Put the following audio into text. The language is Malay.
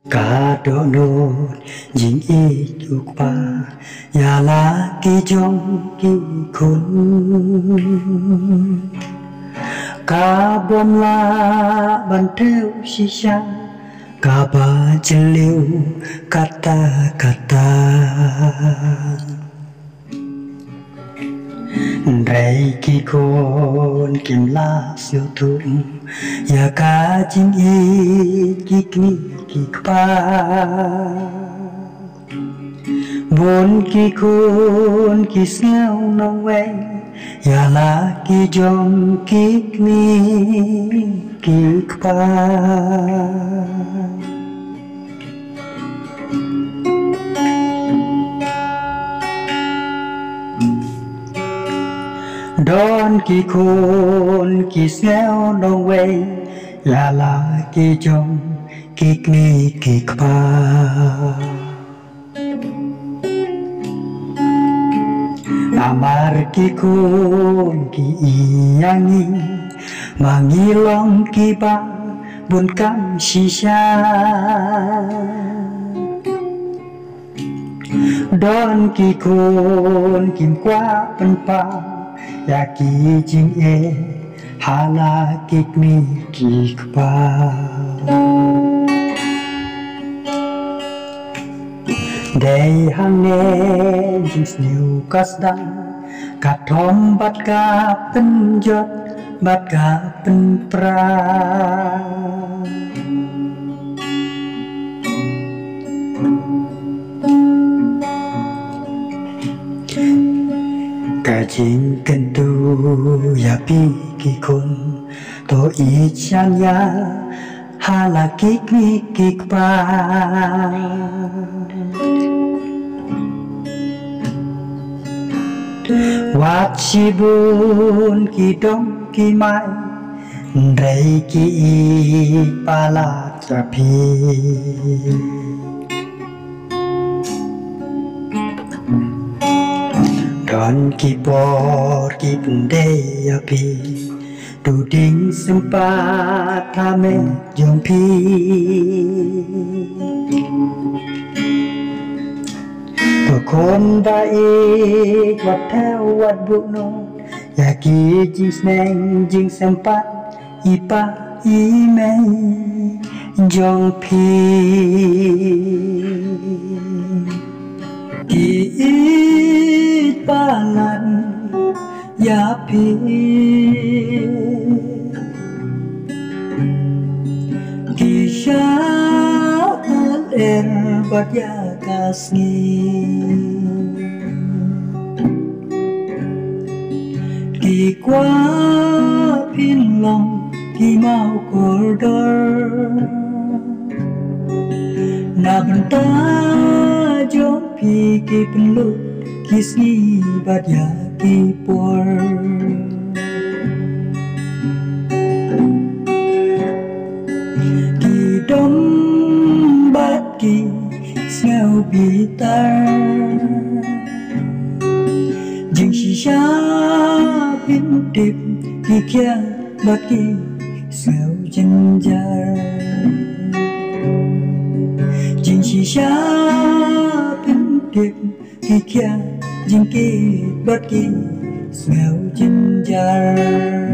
Kadonot jing ikukpa ya laki jong ki kun kabom la banteu shisha kaba jeliu kata-kata Rei ki kon kim la siêu thum ya ka jing ikikni kikpa Bon ki kun ki sneo nong weng ya la ki jong kikni kikpa Don ki kun ki sneo nong weng ya la ki jong kikni kikpa Amar ki kun ki iyangi mangilong ki ba bun kam shisha Don ki kun kim kwa penpa ya ki jing hala kikni kikpa Day hang ne jing sniu kasdan katom bat ka penjot bat ka penpra Kajing kentu ya pi ki kun to ichan ya hala kikni kikpa Wat shibun ki dong ki mai Rei ki pala trapi Don ki por ki punde api Duding sempat rame jompi Kon baik wat theo wat bu no ya ki jing sneng jing sempat ipa ime jong pi ki it balan ya pi ki sha bat ya kasni Ki qua pin long ki mau corridor Na benta jom pi ki penlut ki sni bat ya ki por Ki dom bat ki sneo bitar Jing shisha pin tip ki kia bat ki sneo jinjar Jing shisha pin tip ki kia jing ki bat ki sneo jinjar